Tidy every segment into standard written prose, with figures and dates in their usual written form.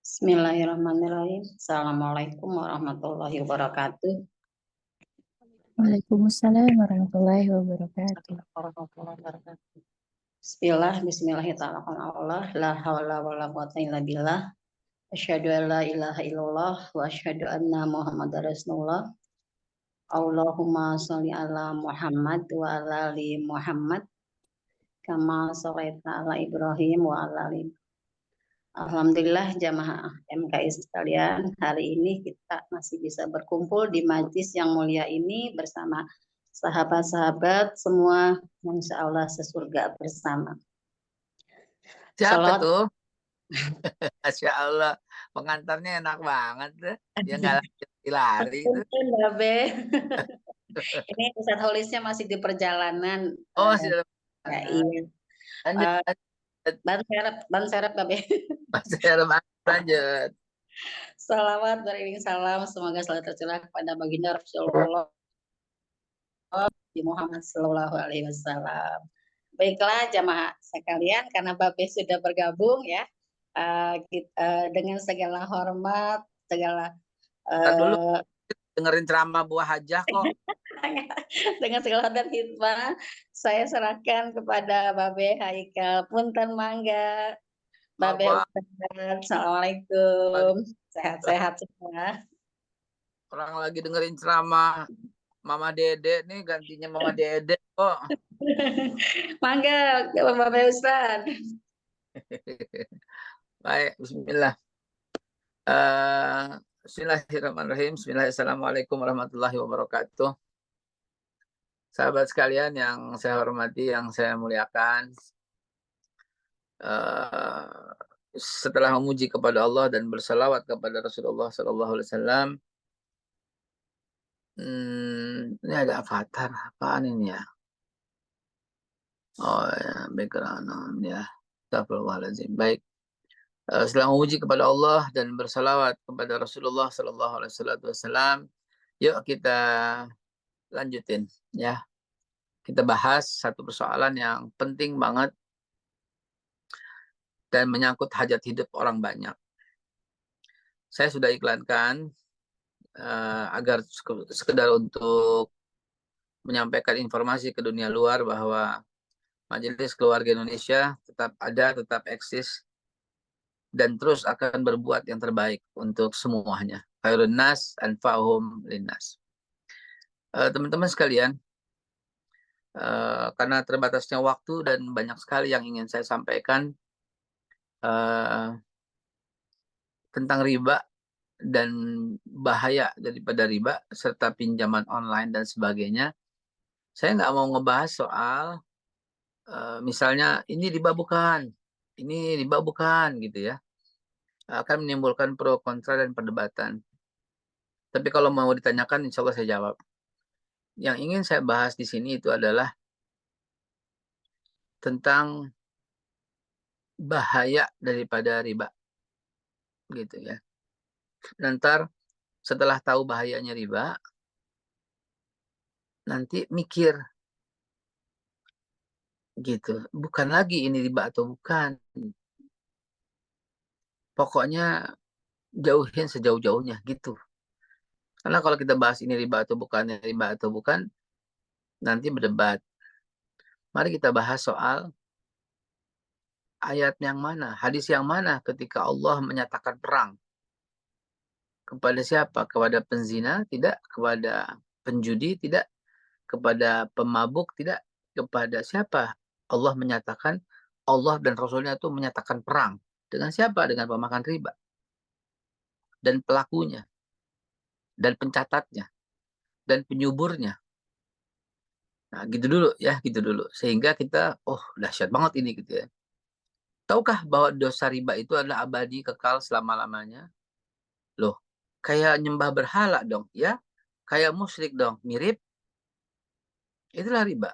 Bismillahirrahmanirrahim. Assalamualaikum warahmatullahi wabarakatuh. Waalaikumsalam warahmatullahi wabarakatuh. Bismillahirrahmanirrahim. La haula wala quwata illa billah. Asyhadu an la ilaha illallah wa asyhadu anna Muhammadar Rasulullah. Allahumma sholli ala Muhammad wa ala ali Muhammad kama shallaita ala Ibrahim wa ala ali. Alhamdulillah jamaah MKI sekalian, hari ini kita masih bisa berkumpul di majlis yang mulia ini bersama sahabat-sahabat semua, insya Allah sesurga bersama. Siapa Salat. tuh? Masya Allah, pengantarnya enak banget deh. Dia nggak lari itu. Ini Ustadz Holisnya masih di perjalanan. Oh, masih dalam ya, iya. Ban serep Babe. Masih dalam lanjut. Salawat beriring salam, semoga selalu tercurah kepada baginda Rasulullah Muhammad Sallallahu Alaihi Wasallam. Baiklah jamaah sekalian, karena Babe sudah bergabung ya, dengan segala hormat, segala dulu dengerin ceramah buah hajah kok. dengan segala hormat hikmah, saya serahkan kepada Babe Haikal. Punten mangga. Babe Ustaz, Assalamualaikum. Sehat-sehat semua. Orang lagi dengerin ceramah Mama Dede nih, gantinya Mama Dede kok. Mangga, Babe Ustaz. Baik, bismillah. Bismillahirrahmanirrahim. Assalamualaikum warahmatullahi wabarakatuh. Sahabat sekalian yang saya hormati, yang saya muliakan, setelah memuji kepada Allah dan bersalawat kepada Rasulullah SAW, ini ada avatar, apaan ini ya? Oh ya, background ya. Astagfirullahaladzim. Baik. Setelah memuji kepada Allah dan bersalawat kepada Rasulullah SAW, yuk kita lanjutin ya. Kita bahas satu persoalan yang penting banget dan menyangkut hajat hidup orang banyak. Saya sudah iklankan agar sekedar untuk menyampaikan informasi ke dunia luar bahwa Majelis Keluarga Indonesia tetap ada, tetap eksis, dan terus akan berbuat yang terbaik untuk semuanya. Khairun nas anfa'uhum linnas. Teman-teman sekalian, karena terbatasnya waktu dan banyak sekali yang ingin saya sampaikan tentang riba dan bahaya daripada riba serta pinjaman online dan sebagainya, saya nggak mau ngebahas soal misalnya ini riba bukan, ini riba bukan gitu ya, akan menimbulkan pro kontra dan perdebatan. Tapi kalau mau ditanyakan, insya Allah saya jawab. Yang ingin saya bahas di sini itu adalah tentang bahaya daripada riba, gitu ya. Nanti setelah tahu bahayanya riba, nanti mikir, gitu. Bukan lagi ini riba atau bukan. Pokoknya jauhin sejauh-jauhnya gitu. Karena kalau kita bahas ini riba atau bukan, nanti berdebat. Mari kita bahas soal ayat yang mana, hadis yang mana ketika Allah menyatakan perang. Kepada siapa? Kepada penzina? Tidak. Kepada penjudi? Tidak. Kepada pemabuk? Tidak. Kepada siapa? Allah menyatakan, Allah dan Rasulnya itu menyatakan perang. Dengan siapa? Dengan pemakan riba. Dan pelakunya. Dan pencatatnya. Dan penyuburnya. Nah, gitu dulu ya, gitu dulu. Sehingga kita, oh dahsyat banget ini gitu ya. Tahukah bahwa dosa riba itu adalah abadi, kekal selama-lamanya? Loh, kayak nyembah berhala dong, ya? Kayak musyrik dong, mirip. Itulah riba.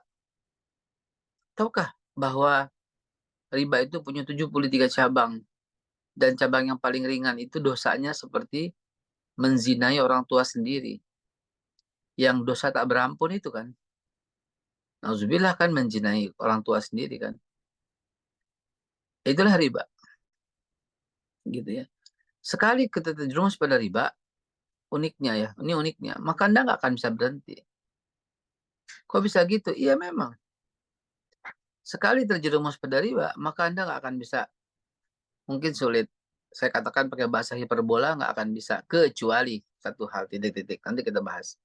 Tahukah bahwa riba itu punya 73 cabang. Dan cabang yang paling ringan itu dosanya seperti menzinai orang tua sendiri. Yang dosa tak berampun itu kan. Nauzubillah kan menzinai orang tua sendiri kan. Itulah riba. Gitu ya. Sekali kita terjerumus pada riba, uniknya ya, ini uniknya, maka Anda nggak akan bisa berhenti. Kok bisa gitu? Iya memang. Sekali terjerumus pada riba, maka Anda nggak akan bisa, mungkin sulit. Saya katakan pakai bahasa hiperbola, nggak akan bisa. Kecuali satu hal, titik-titik. Nanti kita bahas.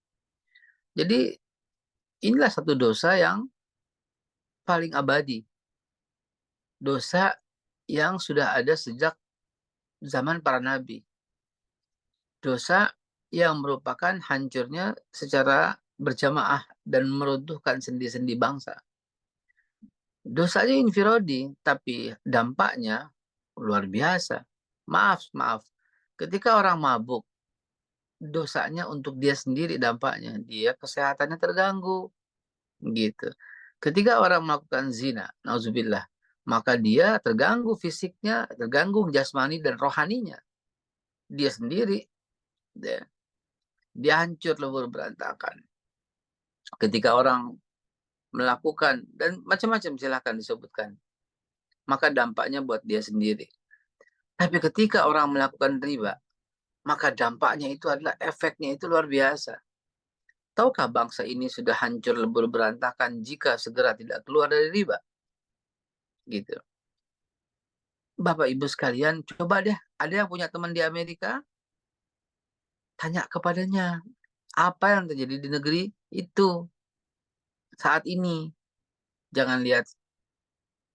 Jadi, inilah satu dosa yang paling abadi. Dosa yang sudah ada sejak zaman para nabi. Dosa yang merupakan hancurnya secara berjamaah dan meruntuhkan sendi-sendi bangsa. Dosanya infirodi, tapi dampaknya luar biasa. Maaf. Ketika orang mabuk, dosanya untuk dia sendiri dampaknya. Dia kesehatannya terganggu. Gitu. Ketika orang melakukan zina, nauzubillah, maka dia terganggu fisiknya, terganggu jasmani dan rohaninya. Dia sendiri, dia hancur lebur berantakan. Ketika orang melakukan, dan macam-macam silahkan disebutkan, maka dampaknya buat dia sendiri. Tapi ketika orang melakukan riba, maka dampaknya itu adalah efeknya itu luar biasa. Tahukah bangsa ini sudah hancur lebur berantakan jika segera tidak keluar dari riba? Gitu. Bapak Ibu sekalian, coba deh, ada yang punya teman di Amerika, tanya kepadanya, apa yang terjadi di negeri itu saat ini. Jangan lihat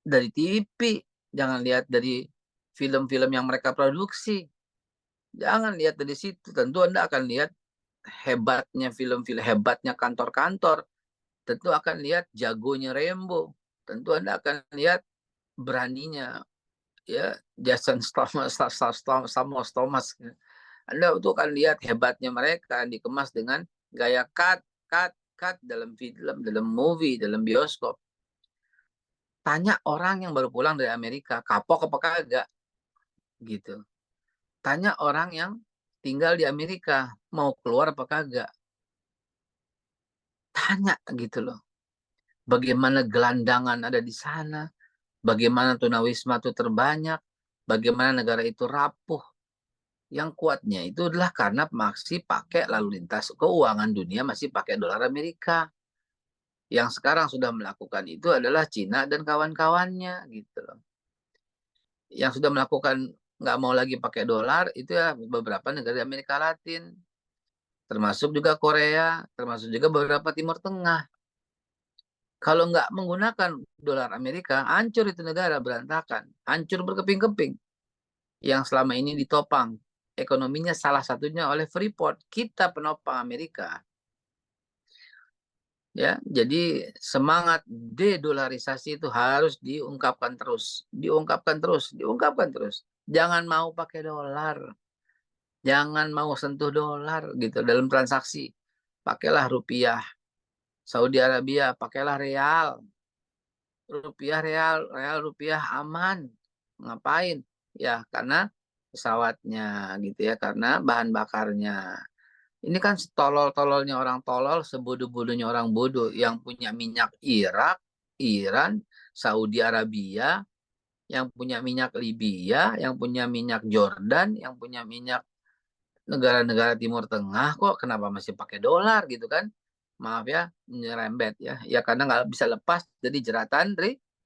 dari TV, jangan lihat dari film-film yang mereka produksi. Jangan lihat dari situ. Tentu Anda akan lihat hebatnya film-film, hebatnya kantor-kantor. Tentu akan lihat jagonya Rembo. Tentu Anda akan lihat beraninya ya Jason Thomas. Anda itu akan lihat hebatnya mereka dikemas dengan gaya cut dalam film, dalam movie, dalam bioskop. Tanya orang yang baru pulang dari Amerika, kapok apa kagak? Gitu. Tanya orang yang tinggal di Amerika, mau keluar apa kagak? Tanya gitu loh. Bagaimana gelandangan ada di sana, bagaimana tunawisma itu terbanyak, bagaimana negara itu rapuh. Yang kuatnya itu adalah karena masih pakai lalu lintas keuangan dunia, masih pakai dolar Amerika. Yang sekarang sudah melakukan itu adalah Cina dan kawan-kawannya gitu loh. Yang sudah melakukan nggak mau lagi pakai dolar itu ya beberapa negara di Amerika Latin, termasuk juga Korea, termasuk juga beberapa Timur Tengah. Kalau nggak menggunakan dolar Amerika, hancur itu negara, berantakan, hancur berkeping-keping. Yang selama ini ditopang ekonominya salah satunya oleh Freeport, kita penopang Amerika. Ya, jadi semangat dedolarisasi itu harus diungkapkan terus. Jangan mau pakai dolar, jangan mau sentuh dolar gitu dalam transaksi. Pakailah rupiah. Saudi Arabia, pakailah real. Real rupiah aman. Ngapain? Ya, karena pesawatnya gitu ya, karena bahan bakarnya. Ini kan setolol-tololnya orang tolol, sebodoh-bodohnya orang bodoh. Yang punya minyak Irak, Iran, Saudi Arabia, yang punya minyak Libya, yang punya minyak Jordan, yang punya minyak negara-negara Timur Tengah, kok kenapa masih pakai dolar gitu kan? Maaf ya, nyerembet ya. Ya karena nggak bisa lepas dari jeratan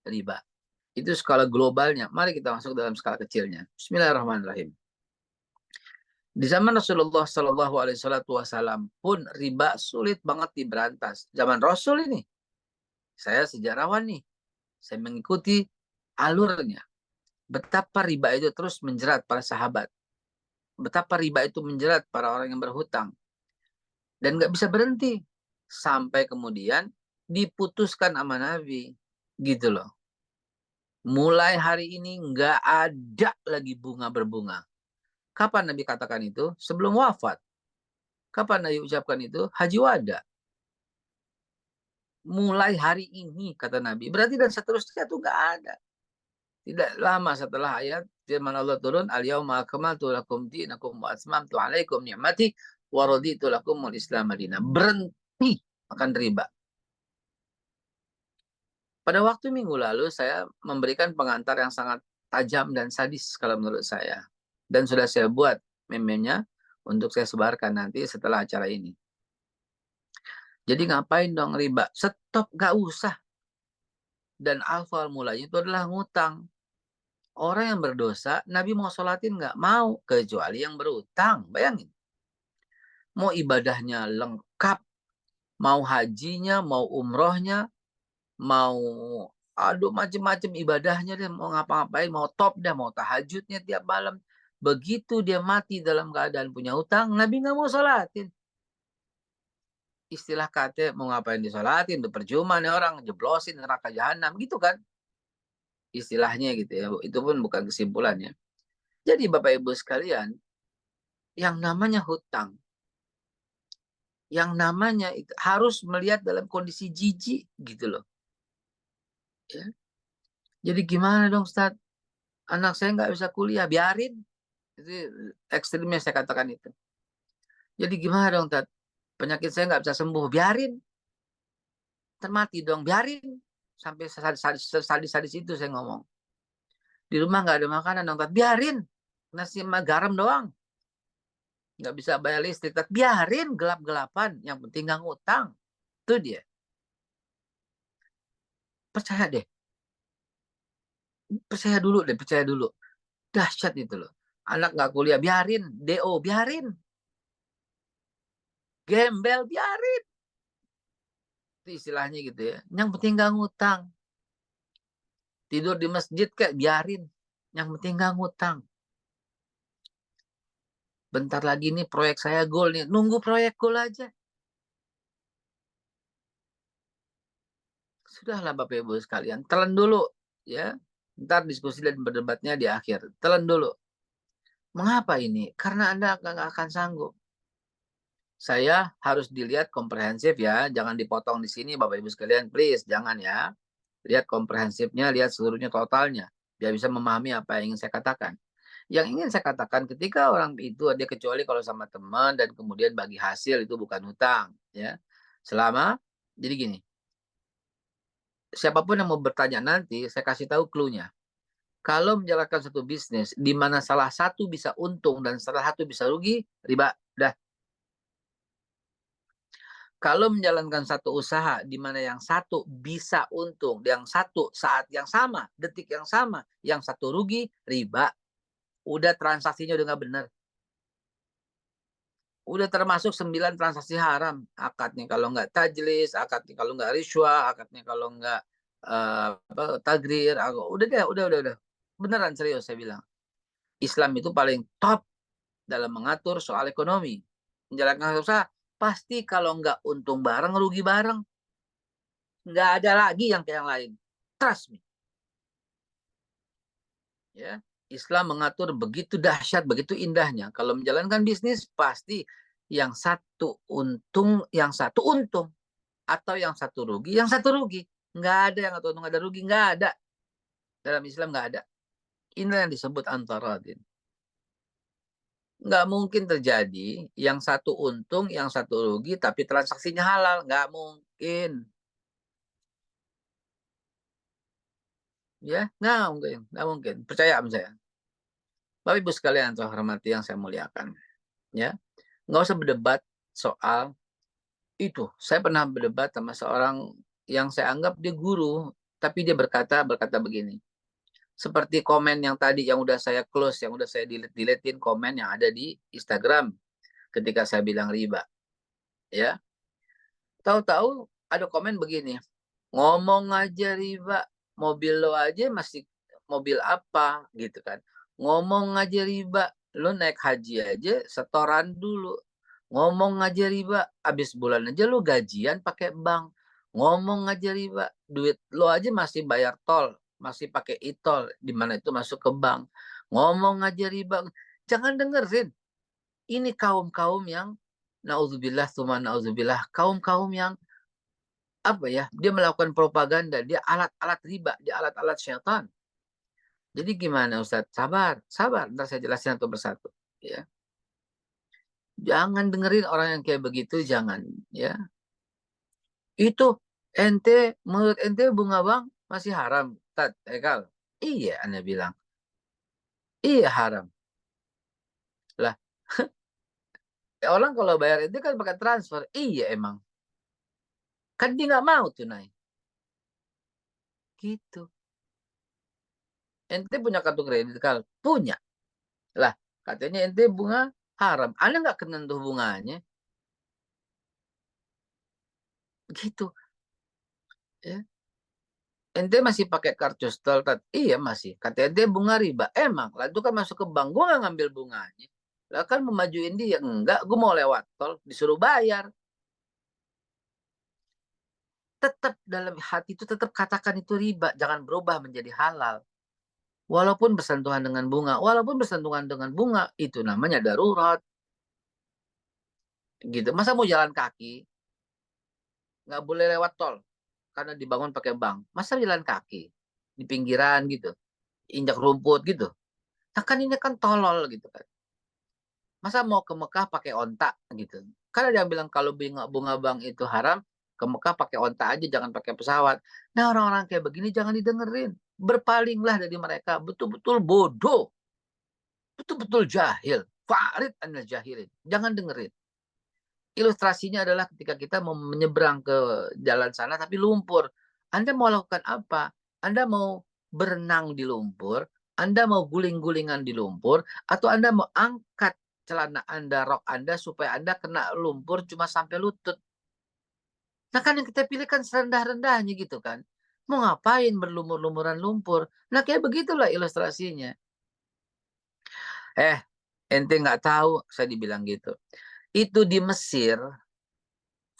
riba. Itu skala globalnya. Mari kita masuk dalam skala kecilnya. Bismillahirrahmanirrahim. Di zaman Rasulullah Shallallahu Alaihi Wasallam pun riba sulit banget diberantas. Zaman Rasul ini, saya sejarawan nih, saya mengikuti alurnya. Betapa riba itu terus menjerat para sahabat. Betapa riba itu menjerat para orang yang berhutang. Dan nggak bisa berhenti. Sampai kemudian diputuskan sama Nabi. Gitu loh. Mulai hari ini nggak ada lagi bunga berbunga. Kapan Nabi katakan itu? Sebelum wafat. Kapan Nabi ucapkan itu? Haji Wada. Mulai hari ini, kata Nabi. Berarti dan seterusnya itu nggak ada. Tidak lama setelah ayat firman Allah turun, al-yauma akmaltu lakum dinakum wa atmamtu alaikum ni'mati wa raditu lakumul Islam madinah. Berhenti makan riba. Pada waktu minggu lalu saya memberikan pengantar yang sangat tajam dan sadis kalau menurut saya. Dan sudah saya buat meme-nya untuk saya sebarkan nanti setelah acara ini. Jadi ngapain dong riba? Stop, gak usah. Dan awal mulanya itu adalah ngutang. Orang yang berdosa, Nabi mau sholatin nggak? Mau, kecuali yang berutang. Bayangin. Mau ibadahnya lengkap, mau hajinya, mau umrohnya, mau aduh macem-macem ibadahnya deh, mau ngapa-ngapain, mau top deh, mau tahajudnya tiap malam. Begitu dia mati dalam keadaan punya utang, Nabi nggak mau sholatin. Istilah kata mau ngapain disolatin, itu percuma nih orang, jeblosin neraka jahanam gitu kan. Istilahnya gitu ya, itu pun bukan kesimpulannya. Jadi Bapak Ibu sekalian, yang namanya hutang, yang namanya itu harus melihat dalam kondisi jijik gitu loh. Ya. Jadi gimana dong Ustaz? Anak saya nggak bisa kuliah, biarin. Itu ekstrimnya saya katakan itu. Jadi gimana dong Ustaz? Penyakit saya nggak bisa sembuh, biarin. Termati dong, biarin. Sampai sadis-sadis itu saya ngomong. Di rumah nggak ada makanan dong Ustaz, biarin. Nasi sama garam doang. Nggak bisa bayar listrik, Ustaz. Biarin gelap-gelapan. Yang penting nggak ngutang. Itu dia. Percaya deh. Percaya dulu deh, percaya dulu. Dahsyat itu loh. Anak nggak kuliah, biarin. DO, biarin. Gembel, biarin. Itu istilahnya gitu ya. Yang penting nggak ngutang. Tidur di masjid kayak biarin. Yang penting nggak ngutang. Bentar lagi nih proyek saya goal nih. Nunggu proyek goal aja. Sudahlah Bapak Ibu sekalian. Telan dulu. Ya. Ntar diskusi dan berdebatnya di akhir. Telan dulu. Mengapa ini? Karena Anda nggak akan sanggup. Saya harus dilihat komprehensif ya. Jangan dipotong di sini Bapak Ibu sekalian. Please, jangan ya. Lihat komprehensifnya, lihat seluruhnya totalnya. Biar bisa memahami apa yang ingin saya katakan. Yang ingin saya katakan ketika orang itu dia kecuali kalau sama teman dan kemudian bagi hasil itu bukan hutang. Ya. Selama, jadi gini. Siapapun yang mau bertanya nanti, saya kasih tahu clue-nya. Kalau menjalankan satu bisnis, di mana salah satu bisa untung dan salah satu bisa rugi, riba. Dah. Kalau menjalankan satu usaha di mana yang satu bisa untung, yang satu saat yang sama, detik yang sama, yang satu rugi, riba. Udah transaksinya udah nggak benar. Udah termasuk 9 transaksi haram. Akadnya kalau nggak tajlis, akadnya kalau nggak riswah, akadnya kalau nggak tagrir. Udah deh, udah. Beneran serius saya bilang. Islam itu paling top dalam mengatur soal ekonomi. Menjalankan usaha, pasti kalau nggak untung bareng, rugi bareng. Nggak ada lagi yang kayak yang lain. Trust me. Ya, Islam mengatur begitu dahsyat, begitu indahnya. Kalau menjalankan bisnis, pasti yang satu untung, yang satu untung. Atau yang satu rugi, yang satu rugi. Nggak ada yang untung, ada rugi. Nggak ada. Dalam Islam nggak ada. Inilah yang disebut antaradin. Nggak mungkin terjadi yang satu untung, yang satu rugi, tapi transaksinya halal. Nggak mungkin. Ya, nggak mungkin. Nggak mungkin. Percaya sama saya. Bapak Ibu sekalian yang saya hormati, yang saya muliakan. Ya, nggak usah berdebat soal itu. Saya pernah berdebat sama seorang yang saya anggap dia guru, tapi dia berkata begini. Seperti komen yang tadi yang udah saya close, yang udah saya deletein komen yang ada di Instagram ketika saya bilang riba. Ya. Tahu-tahu ada komen begini. Ngomong aja riba, mobil lo aja masih mobil apa gitu kan. Ngomong aja riba, lo naik haji aja setoran dulu. Ngomong aja riba, habis bulan aja lo gajian pakai bank. Ngomong aja riba, duit lo aja masih bayar tol, masih pakai e-tol, di mana itu masuk ke bank. Ngomong aja riba, jangan dengerin. Ini kaum-kaum yang naudzubillah tsumma naudzubillah, kaum-kaum yang apa ya, dia melakukan propaganda, dia alat-alat riba, dia alat-alat syaitan. Jadi gimana Ustadz? Sabar, ntar saya jelasin satu persatu. Ya. Jangan dengerin orang yang kayak begitu, jangan. Ya. Itu menurut ente bunga bank masih haram, Tad, Ekal. Iya, Anda bilang. Iya haram. Orang kalau bayar ente kan pakai transfer. Iya emang. Kan dia nggak mau tunai. Gitu. Ente punya kartu kredit kan? Punya. Lah, katanya ente bunga haram. Anda nggak kena tuh bunganya. Gitu. Ya. Ente masih pakai kartu stol? Iya masih. Kata ente bunga riba. Emang. Lah itu kan masuk ke bank. Gue nggak ngambil bunganya. Lah kan memajuin dia. Enggak, gue mau lewat tol. Disuruh bayar. Tetap dalam hati itu tetap katakan itu riba. Jangan berubah menjadi halal. Walaupun bersentuhan dengan bunga. Walaupun bersentuhan dengan bunga. Itu namanya darurat. Gitu. Masa mau jalan kaki? Nggak boleh lewat tol. Karena dibangun pakai bank. Masa jalan kaki? Di pinggiran gitu. Injak rumput gitu. Nah kan ini kan tolol gitu kan. Masa mau ke Mekah pakai onta gitu. Karena dia bilang kalau bunga bank itu haram, ke Mekah pakai onta aja, jangan pakai pesawat. Nah orang-orang kayak begini jangan didengerin. Berpalinglah dari mereka. Betul-betul bodoh. Betul-betul jahil. Farid anil jahilin. Jangan dengerin. Ilustrasinya adalah ketika kita mau menyeberang ke jalan sana tapi lumpur. Anda mau lakukan apa? Anda mau berenang di lumpur, Anda mau guling-gulingan di lumpur, atau Anda mau angkat celana Anda, rok Anda supaya Anda kena lumpur cuma sampai lutut. Nah kan yang kita pilih kan serendah-rendahnya gitu kan. Mau ngapain berlumur-lumuran lumpur? Nah kayak begitulah ilustrasinya. Ente nggak tahu, saya dibilang gitu. Itu di Mesir,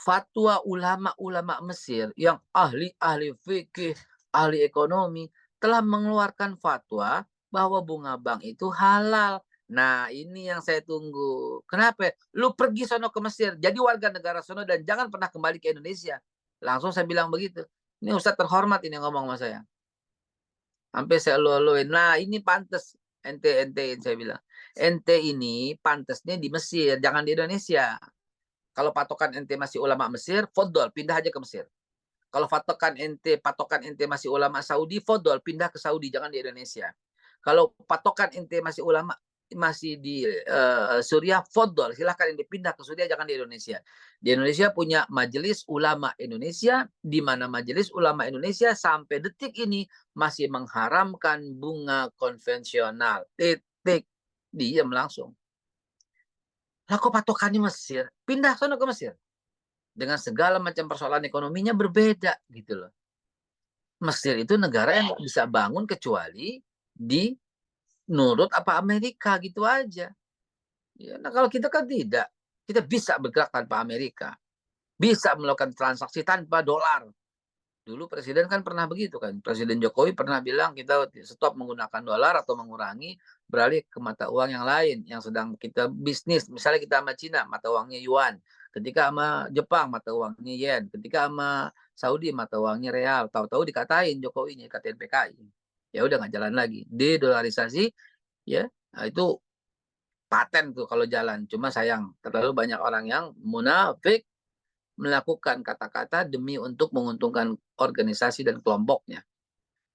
fatwa ulama-ulama Mesir yang ahli-ahli fikih, ahli ekonomi telah mengeluarkan fatwa bahwa bunga bank itu halal. Nah, ini yang saya tunggu. Kenapa? Lu pergi sono ke Mesir, jadi warga negara sono dan jangan pernah kembali ke Indonesia. Langsung saya bilang begitu. Ini Ustadz terhormat ini ngomong sama saya. Sampai saya loloin. Nah, ini pantas ente saya bilang. Ente ini pantasnya di Mesir, jangan di Indonesia. Kalau patokan ente masih ulama Mesir, fodol, pindah aja ke Mesir. Kalau patokan ente masih ulama Saudi, fodol, pindah ke Saudi, jangan di Indonesia. Kalau patokan ente masih ulama masih di Suriah, fodol, silahkan ente pindah ke Suriah, jangan di Indonesia. Di Indonesia punya Majelis Ulama Indonesia, di mana Majelis Ulama Indonesia sampai detik ini masih mengharamkan bunga konvensional. Titik. Diam langsung. Lah kok patokannya Mesir? Pindah sana ke Mesir. Dengan segala macam persoalan ekonominya berbeda gitu loh. Mesir itu negara yang nggak bisa bangun kecuali di nurut apa Amerika gitu aja. Ya, nah kalau kita kan tidak, kita bisa bergerak tanpa Amerika, bisa melakukan transaksi tanpa dolar. Dulu presiden kan pernah begitu kan, Presiden Jokowi pernah bilang kita stop menggunakan dolar atau mengurangi beralih ke mata uang yang lain yang sedang kita bisnis. Misalnya kita sama Cina mata uangnya yuan, ketika sama Jepang mata uangnya yen, ketika sama Saudi mata uangnya real. Tahu-tahu dikatain Jokowinya, dikatain PKI. Ya udah nggak jalan lagi, dedolarisasi ya. Nah, itu paten tuh kalau jalan. Cuma sayang terlalu banyak orang yang munafik melakukan kata-kata demi untuk menguntungkan organisasi dan kelompoknya.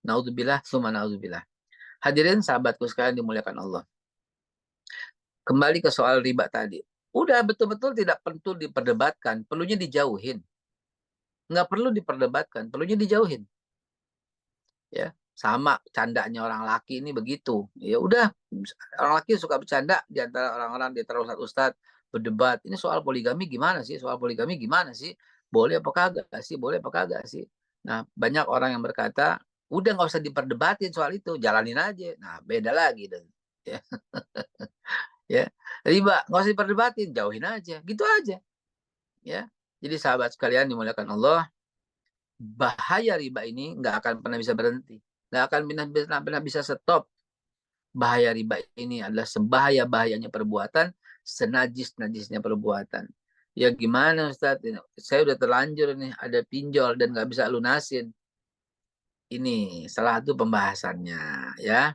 Naudzubillah, summa naudzubillah. Hadirin sahabatku sekalian dimuliakan Allah. Kembali ke soal riba tadi. Udah betul-betul tidak perlu diperdebatkan, perlunya dijauhin. Nggak perlu diperdebatkan, perlunya dijauhin. Ya, sama candanya orang laki ini begitu. Ya udah, orang laki suka bercanda di antara orang-orang di antara ustadz berdebat. Ini soal poligami gimana sih? Soal poligami gimana sih? Boleh apa kagak sih? Boleh apa kagak sih? Nah, banyak orang yang berkata, udah nggak usah diperdebatin soal itu, jalanin aja. Nah, beda lagi dan ya, ya. Riba nggak usah diperdebatin, jauhin aja, gitu aja. Ya. Jadi sahabat sekalian dimuliakan Allah, bahaya riba ini nggak akan pernah bisa berhenti, nggak akan pernah bisa stop. Bahaya riba ini adalah sebahaya-bahayanya perbuatan, senajis-najisnya perbuatan. Ya gimana Ustaz? Saya udah terlanjur nih, ada pinjol dan nggak bisa lunasin. Ini salah satu pembahasannya ya.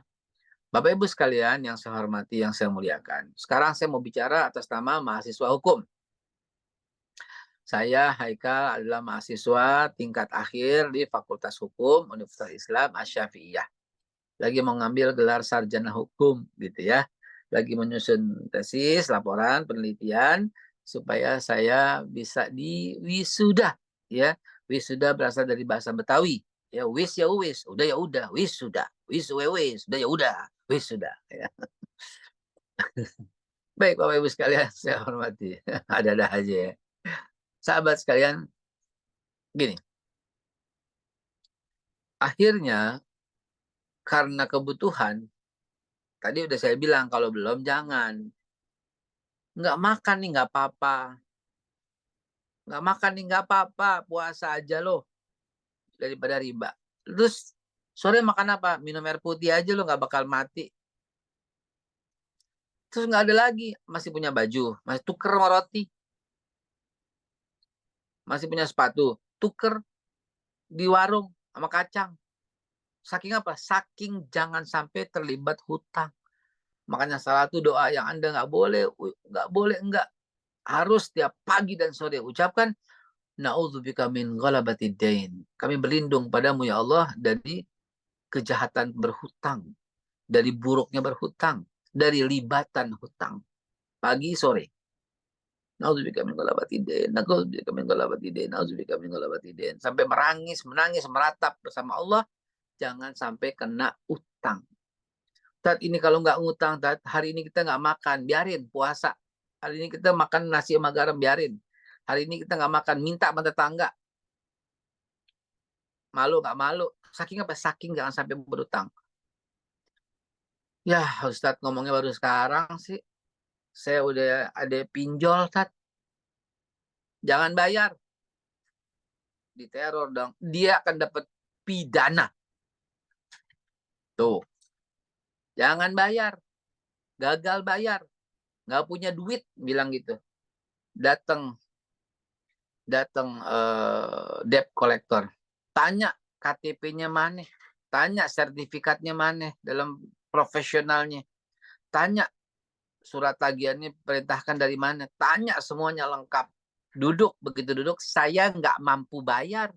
Bapak Ibu sekalian yang saya hormati, yang saya muliakan. Sekarang saya mau bicara atas nama mahasiswa hukum. Saya Haikal adalah mahasiswa tingkat akhir di Fakultas Hukum Universitas Islam Asy-Syafi'iyah. Lagi mau ngambil gelar sarjana hukum gitu ya. Lagi menyusun tesis, laporan, penelitian supaya saya bisa diwisuda, ya. Wisuda berasal dari bahasa Betawi, ya. Wis ya wis, udah ya udah, wisuda, wis wis, udah ya udah, wisuda, ya. Baik Bapak Ibu sekalian, saya hormati. Ada-ada aja ya. Sahabat sekalian, gini. Akhirnya karena kebutuhan, tadi udah saya bilang kalau belum jangan. Nggak makan nih nggak apa-apa. Nggak makan nih nggak apa-apa, puasa aja loh daripada riba. Terus sore makan apa? Minum air putih aja lo, nggak bakal mati. Terus nggak ada lagi, masih punya baju, masih tuker sama roti, masih punya sepatu, tuker di warung sama kacang. Saking apa? Saking jangan sampai terlibat hutang. Makanya salah satu doa yang Anda nggak boleh enggak, harus tiap pagi dan sore ucapkan, na'udzubika min ghalabatid dain. Kami berlindung padamu ya Allah dari kejahatan berhutang, dari buruknya berhutang, dari libatan hutang. Pagi sore. Na'udzubika min ghalabatid dain. Na'udzubika min ghalabatid dain. Na'udzubika min ghalabatid dain. Sampai menangis, meratap bersama Allah, jangan sampai kena utang. Tat ini kalau nggak ngutang, Tat, hari ini kita nggak makan, biarin puasa. Hari ini kita makan nasi sama garam, biarin. Hari ini kita nggak makan, minta sama tetangga. Malu nggak malu. Saking apa? Saking jangan sampai berutang. Ya, Ustadz ngomongnya baru sekarang sih. Saya udah ada pinjol, Tat. Jangan bayar. Diteror dong. Dia akan dapat pidana. Tuh. Jangan bayar. Gagal bayar. Nggak punya duit, bilang gitu. Datang debt collector. Tanya KTP-nya mana. Tanya sertifikatnya mana dalam profesionalnya. Tanya surat tagihannya perintahkan dari mana. Tanya semuanya lengkap. Duduk, begitu duduk, saya nggak mampu bayar.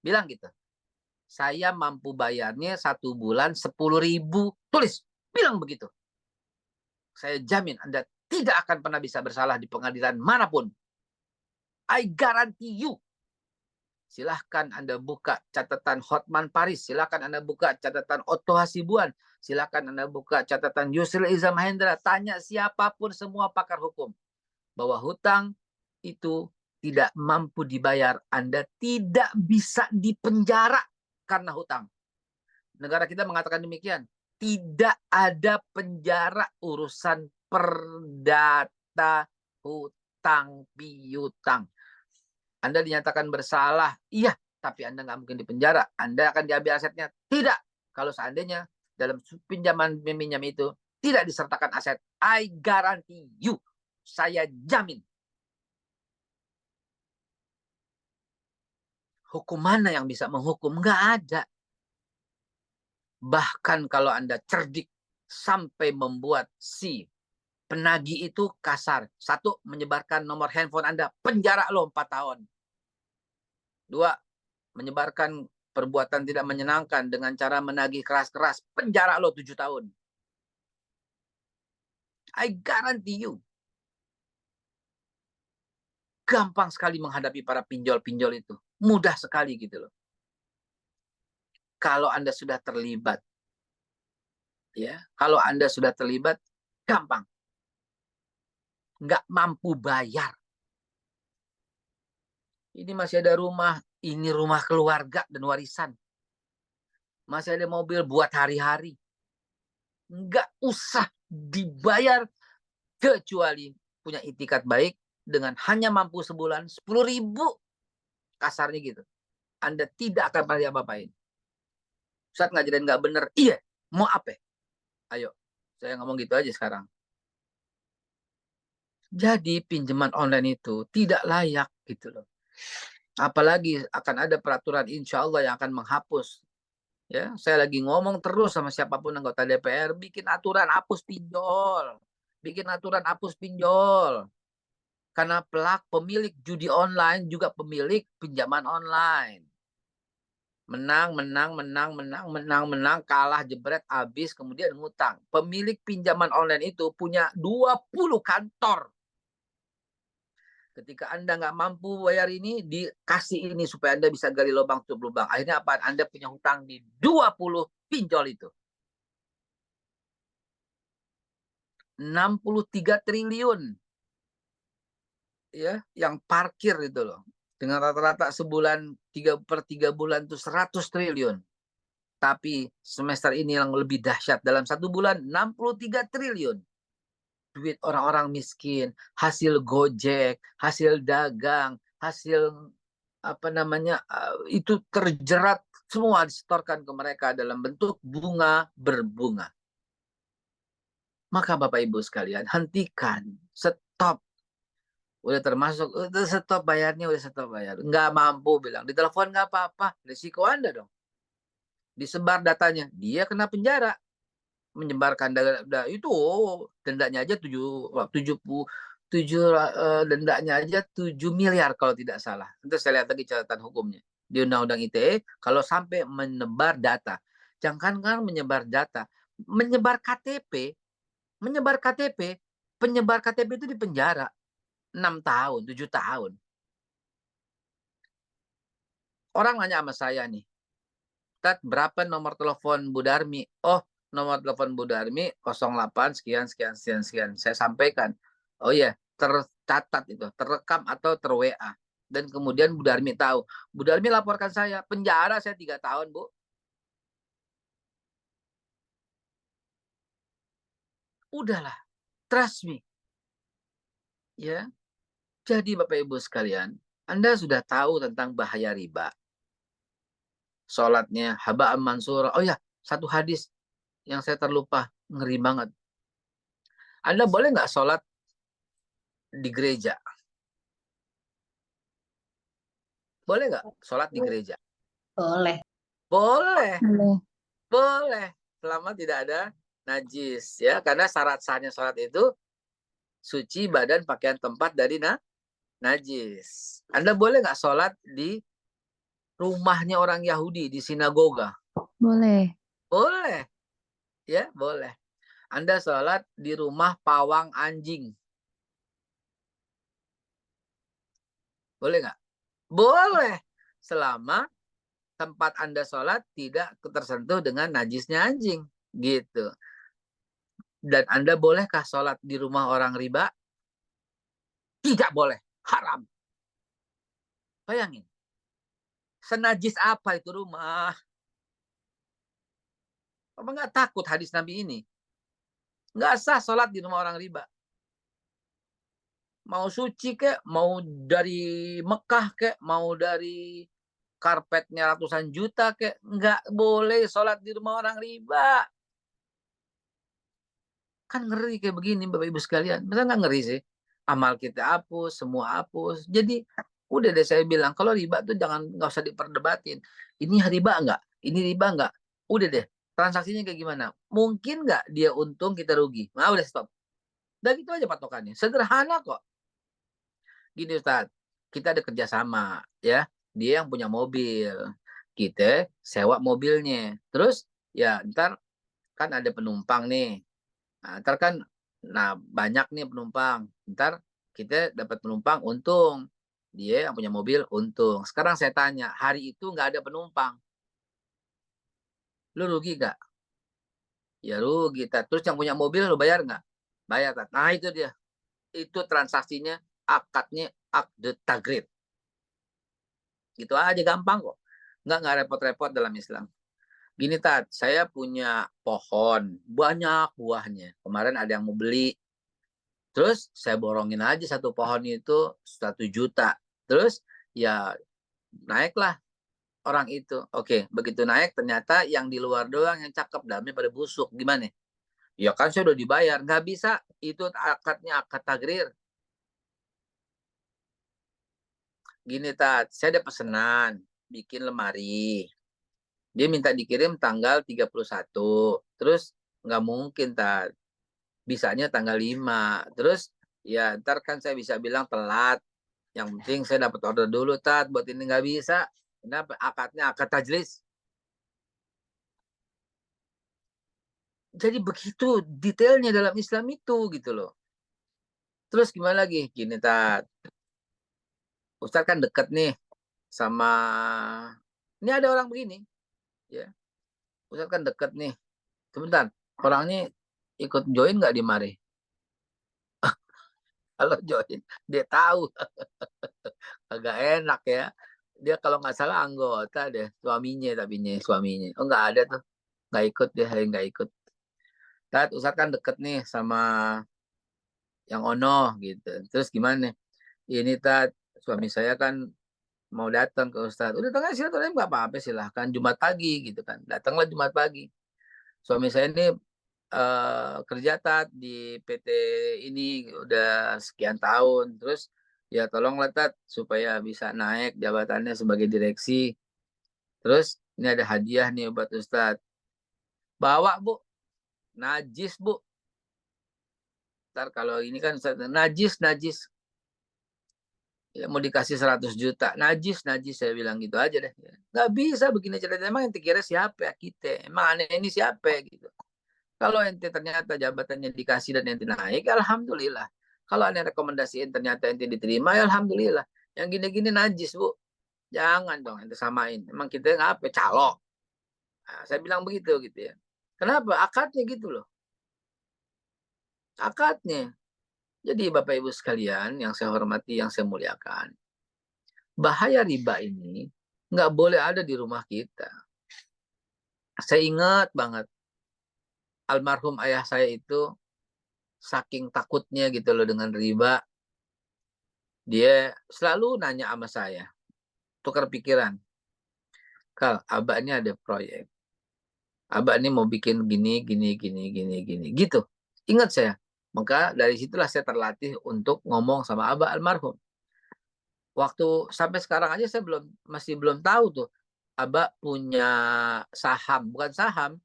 Bilang gitu. Saya mampu bayarnya 1 bulan 10.000. Tulis, bilang begitu. Saya jamin Anda tidak akan pernah bisa bersalah di pengadilan manapun. I guarantee you. Silahkan Anda buka catatan Hotman Paris. Silahkan Anda buka catatan Otto Hasibuan. Silahkan Anda buka catatan Yusril Iza Mahendra. Tanya siapapun, semua pakar hukum. Bahwa hutang itu tidak mampu dibayar. Anda tidak bisa dipenjara karena hutang. Negara kita mengatakan demikian. Tidak ada penjara urusan perdata hutang piutang. Anda dinyatakan bersalah, iya, tapi Anda nggak mungkin dipenjara. Anda akan diambil asetnya. Tidak. Kalau seandainya dalam pinjaman meminjam itu tidak disertakan aset, I guarantee you, saya jamin. Hukum mana yang bisa menghukum? Nggak ada. Bahkan kalau Anda cerdik sampai membuat si penagih itu kasar. 1, menyebarkan nomor handphone Anda, penjara lo 4 tahun. 2, menyebarkan perbuatan tidak menyenangkan dengan cara menagih keras-keras, penjara lo 7 tahun. I guarantee you. Gampang sekali menghadapi para pinjol-pinjol itu. Mudah sekali gitu loh. Kalau Anda sudah terlibat, ya, kalau Anda sudah terlibat, gampang. Nggak mampu bayar. Ini masih ada rumah, ini rumah keluarga dan warisan. Masih ada mobil buat hari-hari. Nggak usah dibayar kecuali punya itikat baik dengan hanya mampu sebulan 10.000. Kasarnya gitu. Anda tidak akan pernah diapa-apain. Ustaz ngajarin nggak bener. Iya, mau apa? Ayo, saya ngomong gitu aja sekarang. Jadi pinjaman online itu tidak layak gitu loh. Apalagi akan ada peraturan insya Allah yang akan menghapus. Ya, saya lagi ngomong terus sama siapapun anggota DPR, bikin aturan hapus pinjol. Bikin aturan hapus pinjol. Karena pemilik judi online juga pemilik pinjaman online. Menang, kalah jebret, habis, kemudian ngutang. Pemilik pinjaman online itu punya 20 kantor. Ketika Anda nggak mampu bayar ini, dikasih ini supaya Anda bisa gali lubang tutup lubang. Akhirnya apa? Anda punya hutang di 20 pinjol itu. 63 triliun. Ya, yang parkir itu loh. Dengan rata-rata sebulan 3/3 bulan itu 100 triliun. Tapi semester ini yang lebih dahsyat, dalam 1 bulan 63 triliun. Duit orang-orang miskin, hasil Gojek, hasil dagang, hasil apa namanya, itu terjerat semua disetorkan ke mereka dalam bentuk bunga berbunga. Maka Bapak Ibu sekalian, hentikan, stop. Udah termasuk, udah stop bayarnya, udah stop bayar. Nggak mampu bilang, ditelepon nggak apa-apa, risiko Anda dong. Disebar datanya, dia kena penjara. Menyebarkan denda itu, dendanya aja 7 dendanya aja 7 miliar kalau tidak salah. Nanti saya lihat lagi catatan hukumnya di Undang-Undang ITE. Kalau sampai menebar data, jangankan menyebar data, menyebar KTP, penyebar KTP itu di penjara 6 tahun, 7 tahun. Orang nanya sama saya nih, Tat, berapa nomor telepon Bu Darmi? Oh, nomor telepon Bu Darmi 08 sekian sekian sekian sekian. Saya sampaikan. Oh iya, tercatat itu, terekam atau ter-WA. Dan kemudian Bu Darmi tahu. Bu Darmi laporkan saya, penjara saya 3 tahun, Bu. Udahlah, trust me. Ya. Jadi Bapak Ibu sekalian, Anda sudah tahu tentang bahaya riba. Sholatnya haba'an mansura. Oh ya, satu hadis yang saya terlupa, ngeri banget. Anda boleh nggak sholat di gereja? Boleh nggak sholat di gereja? Boleh. Boleh, Boleh. boleh. Selama tidak ada najis. Ya, karena syarat sahnya sholat itu suci badan, pakaian, tempat dari najis. Anda boleh nggak sholat di rumahnya orang Yahudi, di sinagoga? Boleh. Boleh. Ya, boleh. Anda sholat di rumah pawang anjing. Boleh nggak? Boleh. Selama tempat Anda sholat tidak tersentuh dengan najisnya anjing. Gitu. Dan Anda bolehkah sholat di rumah orang riba? Tidak boleh. Haram. Bayangin. Senajis apa itu rumah? Apa nggak takut hadis Nabi ini? Nggak sah sholat di rumah orang riba. Mau suci kek, mau dari Mekah kek, mau dari karpetnya ratusan juta kek, nggak boleh sholat di rumah orang riba. Kan ngeri kayak begini Bapak Ibu sekalian. Masa nggak ngeri sih? Amal kita hapus, semua hapus. Jadi udah deh saya bilang, kalau riba tuh nggak usah diperdebatin. Ini riba nggak? Ini riba nggak? Udah deh, transaksinya kayak gimana? Mungkin nggak dia untung, kita rugi? Nah udah stop. Dan gitu aja patokannya. Sederhana kok. Gini Ustaz, kita ada kerjasama ya. Dia yang punya mobil, kita sewa mobilnya. Terus ya ntar kan ada penumpang nih. Ntar kan, banyak nih penumpang. Ntar kita dapat penumpang untung. Dia yang punya mobil untung. Sekarang saya tanya, hari itu nggak ada penumpang. Lu rugi nggak? Ya rugi. Terus yang punya mobil lu bayar nggak? Bayar. Nah itu dia. Itu transaksinya, akadnya akde tagrid. Gitu aja gampang kok. Nggak repot-repot dalam Islam. Gini Tat, saya punya pohon, banyak buahnya. Kemarin ada yang mau beli. Terus saya borongin aja satu pohon itu 1 juta. Terus ya naiklah orang itu. Oke, begitu naik ternyata yang di luar doang yang cakep, dalamnya pada busuk. Gimana? Ya kan saya udah dibayar. Nggak bisa. Itu akadnya akad tagrir. Gini Tat, saya ada pesanan bikin lemari. Dia minta dikirim tanggal 31. Terus nggak mungkin Tat. Bisanya tanggal 5. Terus ya ntar kan saya bisa bilang telat. Yang penting saya dapat order dulu Tat. Buat ini nggak bisa. Kenapa? Akadnya akad tajlis. Jadi begitu detailnya dalam Islam itu gitu loh. Terus gimana lagi? Gini Tat. Ustadz kan deket nih sama, ini ada orang begini, ya. Ustadz kan deket nih. Sebentar, orangnya ikut join nggak di mari? Kalau join, dia tahu. Agak enak ya. Dia kalau nggak salah anggota deh, suaminya. Oh nggak ada tuh, nggak ikut dia, nggak ikut. Ustadz kan deket nih sama yang Ono gitu. Terus gimana? Ini suami saya kan mau datang ke Ustadz. Udah tengah silaturahim nggak apa-apa, silahkan Jumat pagi gitu kan. Datanglah Jumat pagi. Suami saya ini kerja di PT ini udah sekian tahun. Terus ya tolonglah supaya bisa naik jabatannya sebagai direksi. Terus ini ada hadiah nih buat Ustadz. Bawa Bu, najis Bu. Ntar kalau ini kan najis. Ya, mau dikasih 100 juta. Najis saya bilang gitu aja deh. Nggak bisa begini ceritanya. Emang ente kira siapa ya kita? Emang aneh ini siapa ya gitu. Kalau ente ternyata jabatannya dikasih dan ente naik, alhamdulillah. Kalau ente rekomendasiin ternyata ente diterima, ya alhamdulillah. Yang gini-gini najis Bu. Jangan dong ente samain. Emang kita ngapa? Calo. Nah, saya bilang begitu gitu ya. Kenapa? Akadnya gitu loh. Akadnya. Jadi Bapak Ibu sekalian yang saya hormati, yang saya muliakan, bahaya riba ini nggak boleh ada di rumah kita. Saya ingat banget almarhum ayah saya itu saking takutnya gitu loh dengan riba, dia selalu nanya sama saya, tukar pikiran, Kal, abah ini ada proyek, abah ini mau bikin gini gitu. Ingat saya, maka dari situlah saya terlatih untuk ngomong sama abah almarhum. Waktu sampai sekarang aja saya masih belum tahu tuh abah punya saham, bukan saham,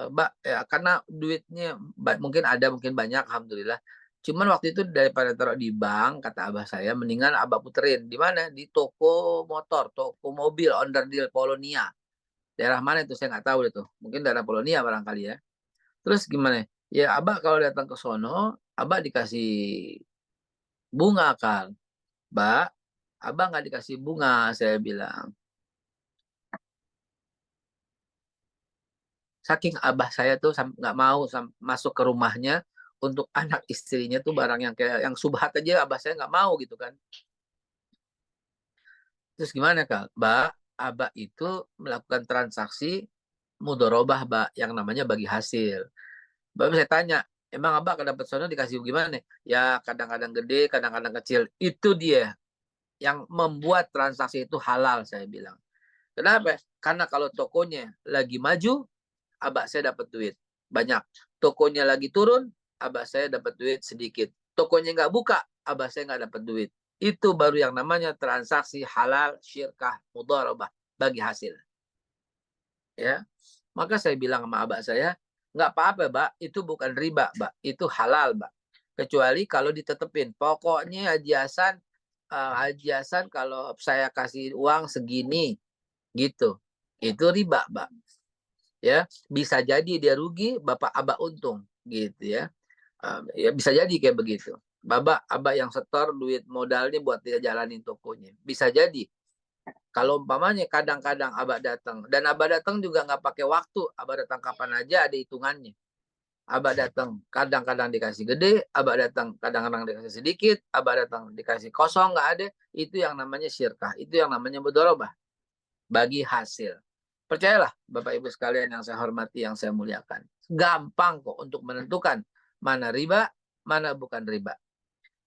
Mbak ya, karena duitnya mungkin ada, mungkin banyak, alhamdulillah. Cuman waktu itu daripada taruh di bank, kata abah saya, mendingan abah puterin di mana, di toko motor, toko mobil, onderdil Polonia. Daerah mana itu saya nggak tahu itu, mungkin daerah Polonia barangkali ya. Terus gimana ya, abah kalau datang ke sono, abah dikasih bunga kan, Mbak, abah nggak dikasih bunga, saya bilang. Saking abah saya tuh nggak mau masuk ke rumahnya untuk anak istrinya tuh barang yang kayak yang subhat aja abah saya nggak mau gitu kan. Terus gimana Kak? Abah itu melakukan transaksi mudorobah, yang namanya bagi hasil. Baru saya tanya, emang abah akan dapat sono dikasih gimana? Ya kadang-kadang gede, kadang-kadang kecil. Itu dia yang membuat transaksi itu halal, saya bilang. Kenapa? Karena kalau tokonya lagi maju, abah saya dapat duit banyak. Tokonya lagi turun, abah saya dapat duit sedikit. Tokonya nggak buka, abah saya nggak dapat duit. Itu baru yang namanya transaksi halal, syirkah, mudharabah, bagi hasil. Ya, maka saya bilang sama abah saya, nggak apa-apa, Mbak, itu bukan riba, Mbak, itu halal, Mbak. Kecuali kalau ditetepin. Pokoknya Haji Hasan kalau saya kasih uang segini, gitu. Itu riba, Mbak. Ya, bisa jadi dia rugi, bapak abah untung gitu ya. Ya bisa jadi kayak begitu. Abah yang setor duit modalnya buat dia jalanin tokonya, bisa jadi. Kalau umpamanya kadang-kadang abah datang, dan abah datang juga nggak pakai waktu, abah datang kapan aja ada hitungannya. Abah datang kadang-kadang dikasih gede, abah datang kadang-kadang dikasih sedikit, abah datang dikasih kosong, nggak ada. Itu yang namanya syirkah, itu yang namanya mudharabah, bagi hasil. Percayalah Bapak Ibu sekalian yang saya hormati, yang saya muliakan. Gampang kok untuk menentukan mana riba, mana bukan riba.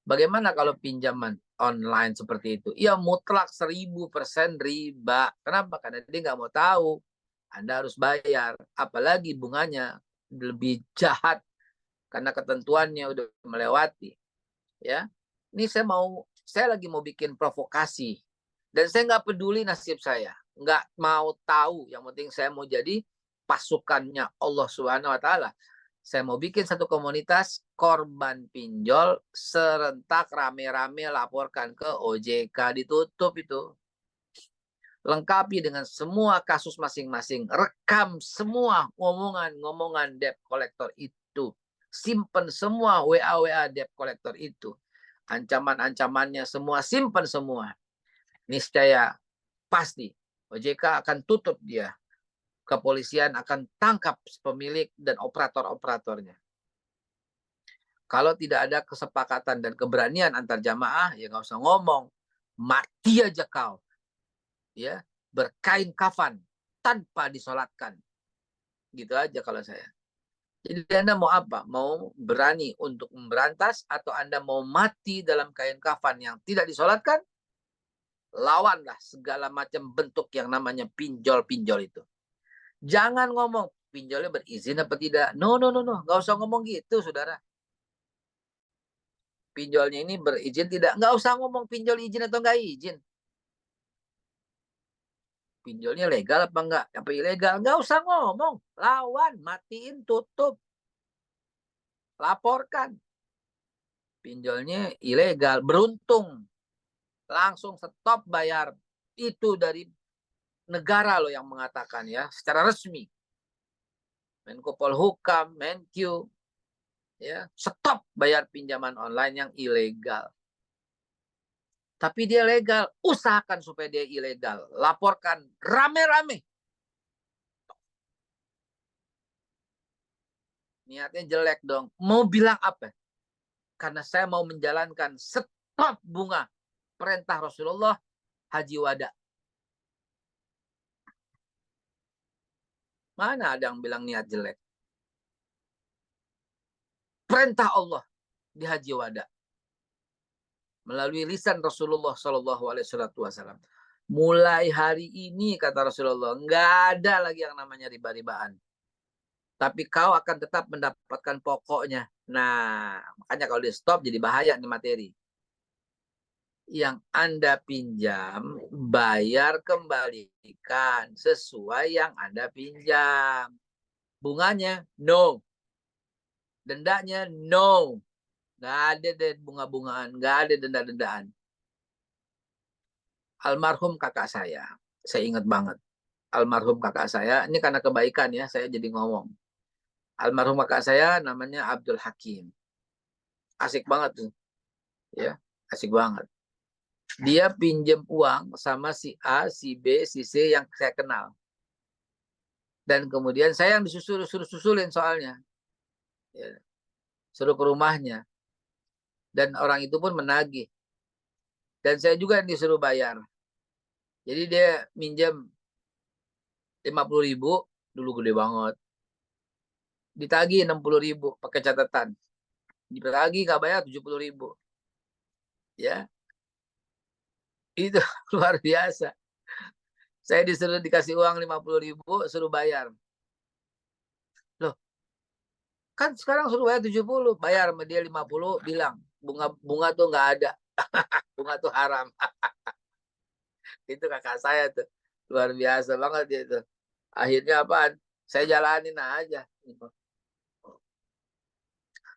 Bagaimana kalau pinjaman online seperti itu? Ya mutlak 1000% riba. Kenapa? Karena dia nggak mau tahu. Anda harus bayar. Apalagi bunganya lebih jahat karena ketentuannya udah melewati. Ya, ini saya lagi mau bikin provokasi. Dan saya nggak peduli nasib saya, nggak mau tahu. Yang penting saya mau jadi pasukannya Allah Subhanahu Wa Taala. Saya mau bikin satu komunitas korban pinjol serentak rame-rame laporkan ke OJK, ditutup itu. Lengkapi dengan semua kasus masing-masing, rekam semua ngomongan debt collector itu, simpen semua WA debt collector itu. ancaman-ancamannya semua, simpan semua. Niscaya pasti OJK akan tutup dia. Kepolisian akan tangkap pemilik dan operator-operatornya. Kalau tidak ada kesepakatan dan keberanian antar jamaah, ya nggak usah ngomong. Mati aja kau. Ya, berkain kafan tanpa disolatkan. Gitu aja kalau saya. Jadi Anda mau apa? Mau berani untuk memberantas atau Anda mau mati dalam kain kafan yang tidak disolatkan? Lawanlah segala macam bentuk yang namanya pinjol-pinjol itu. Jangan ngomong pinjolnya berizin apa tidak. No. Nggak usah ngomong gitu, saudara. Pinjolnya ini berizin tidak. Nggak usah ngomong pinjol izin atau nggak izin. Pinjolnya legal apa enggak? Apa ilegal? Nggak usah ngomong. Lawan, matiin, tutup. Laporkan. Pinjolnya ilegal. Beruntung. Langsung stop bayar. Itu dari negara loh yang mengatakan ya. Secara resmi. Menko Polhukam, Menkyu. Ya, stop bayar pinjaman online yang ilegal. Tapi dia legal, usahakan supaya dia ilegal. Laporkan rame-rame. Niatnya jelek dong. Mau bilang apa? Karena saya mau menjalankan stop bunga. Perintah Rasulullah Haji Wada. Mana ada yang bilang niat jelek? Perintah Allah di Haji Wada. Melalui lisan Rasulullah SAW. Mulai hari ini, kata Rasulullah, nggak ada lagi yang namanya riba-ribaan. Tapi kau akan tetap mendapatkan pokoknya. Nah, makanya kalau di stop jadi bahaya nih materi. Yang Anda pinjam, bayar kembalikan sesuai yang Anda pinjam. Bunganya, no. Dendanya, no. Nggak ada bunga-bungaan, nggak ada denda-dendaan. Almarhum kakak saya ingat banget. Almarhum kakak saya, ini karena kebaikan ya, saya jadi ngomong. Almarhum kakak saya namanya Abdul Hakim. Asik banget tuh. Ya, asik banget. Dia pinjam uang sama si A, si B, si C yang saya kenal. Dan kemudian saya yang susulin soalnya. Ya, suruh ke rumahnya. Dan orang itu pun menagih. Dan saya juga yang disuruh bayar. Jadi dia minjam 50.000, dulu gede banget. Ditagih 60.000 pakai catatan. Ditagih nggak bayar 70.000. Ya, itu luar biasa. Saya disuruh dikasih uang 50.000, suruh bayar. Loh, kan sekarang suruh bayar 70, bayar sama dia 50, bilang bunga tuh nggak ada. Bunga tuh haram. Itu kakak saya tuh. Luar biasa banget dia itu. Akhirnya apaan? Saya jalanin aja.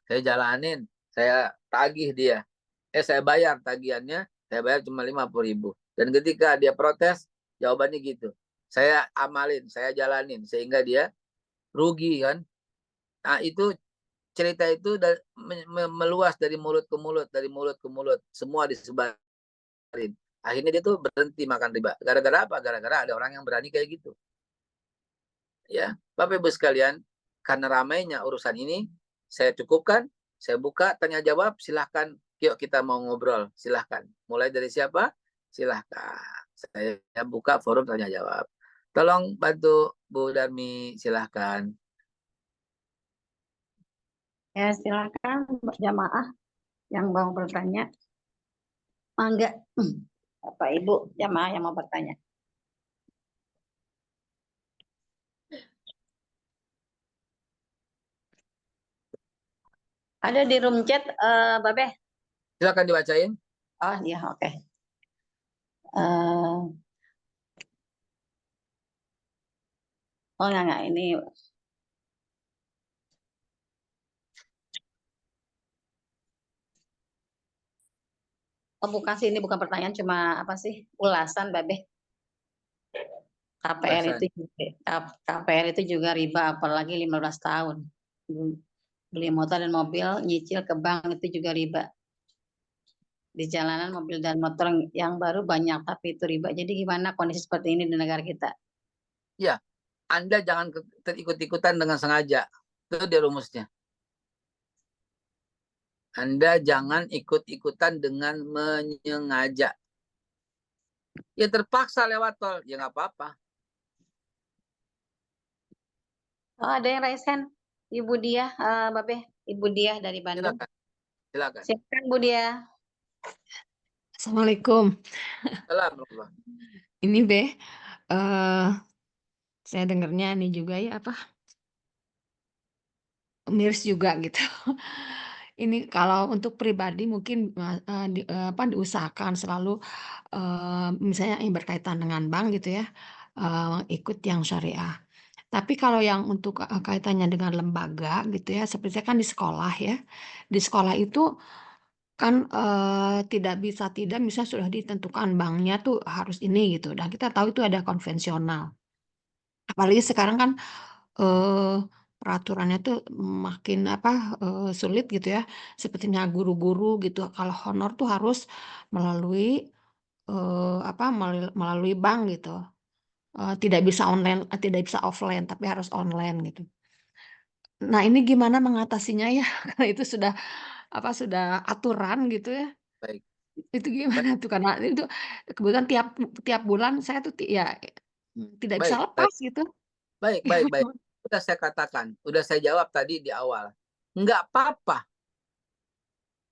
Saya jalanin. Saya tagih dia. Saya bayar tagihannya. Saya bayar cuma 50.000. Dan ketika dia protes, jawabannya gitu. Saya amalin, saya jalanin. Sehingga dia rugi kan. Nah itu cerita itu meluas dari mulut ke mulut. Dari mulut ke mulut. Semua disebarin. Akhirnya dia tuh berhenti makan riba. Gara-gara apa? Gara-gara ada orang yang berani kayak gitu. Ya, Bapak Ibu sekalian, karena ramainya urusan ini, saya cukupkan, saya buka tanya jawab, silahkan, yuk kita mau ngobrol, silahkan. Mulai dari siapa? Silahkan. Saya buka forum tanya jawab. Tolong bantu Bu Darmi, silahkan. Ya, silakan jamaah yang mau bertanya. Mangga, Bapak Ibu jamaah yang mau bertanya. Ada di room chat, Babe? Silahkan dibacain. Oh iya, oke. Oh enggak, ini bukan sih, ini bukan pertanyaan, cuma apa sih, ulasan, Babe. KPR itu juga riba, apalagi 15 tahun. Beli motor dan mobil, nyicil ke bank itu juga riba. di jalanan mobil dan motor yang baru banyak, tapi itu riba. Jadi gimana kondisi seperti ini di negara kita? Ya, Anda jangan terikut-ikutan dengan sengaja. Itu dia rumusnya. Anda jangan ikut-ikutan dengan menyengaja. Ya terpaksa lewat tol, ya nggak apa-apa. Oh, ada yang raise hand. Ibu Diah, Babe, Ibu Diah dari Bandung. Silakan, silakan. Silakan Bu Diah. Assalamualaikum. Salam. Ini Be, saya dengarnya ini juga ya apa miris juga gitu. Ini kalau untuk pribadi mungkin diusahakan selalu misalnya yang berkaitan dengan bank gitu ya, ikut yang syariah. Tapi kalau yang untuk kaitannya dengan lembaga gitu ya, seperti kan di sekolah ya, di sekolah itu kan tidak bisa tidak misalnya sudah ditentukan banknya tuh harus ini gitu, dan kita tahu itu ada konvensional. Apalagi sekarang kan, eee, peraturannya tuh makin sulit gitu ya, sepertinya guru-guru gitu kalau honor tuh harus melalui, melalui bank gitu, tidak bisa online tidak bisa offline tapi harus online gitu. Nah ini gimana mengatasinya ya? Karena itu sudah sudah aturan gitu ya, Baik, itu baik, gimana tuh? Karena itu kebetulan tiap tiap bulan saya tuh tidak bisa baik, baik, lepas gitu. baik, baik, baik. Udah saya katakan, udah saya jawab tadi di awal. Nggak apa-apa,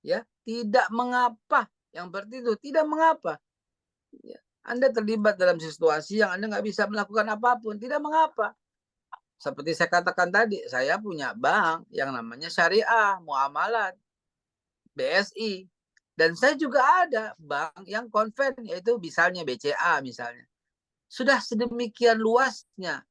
ya, tidak mengapa. Yang berarti itu tidak mengapa. Ya. Anda terlibat dalam situasi yang Anda nggak bisa melakukan apapun, tidak mengapa. Seperti saya katakan tadi, saya punya bank yang namanya Syariah Muamalat, BSI. Dan saya juga ada bank yang konven, yaitu misalnya BCA misalnya. Sudah sedemikian luasnya.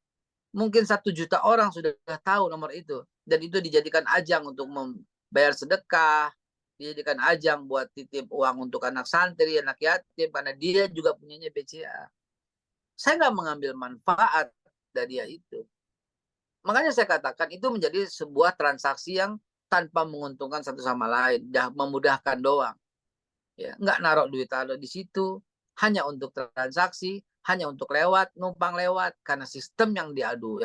Mungkin 1 juta orang sudah tahu nomor itu. Dan itu dijadikan ajang untuk membayar sedekah, dijadikan ajang buat titip uang untuk anak santri, anak yatim, karena dia juga punyanya BCA. Saya nggak mengambil manfaat dari dia itu. Makanya saya katakan itu menjadi sebuah transaksi yang tanpa menguntungkan satu sama lain, memudahkan doang. Ya, nggak naruh duit taruh di situ, hanya untuk transaksi, hanya untuk lewat, numpang lewat, karena sistem yang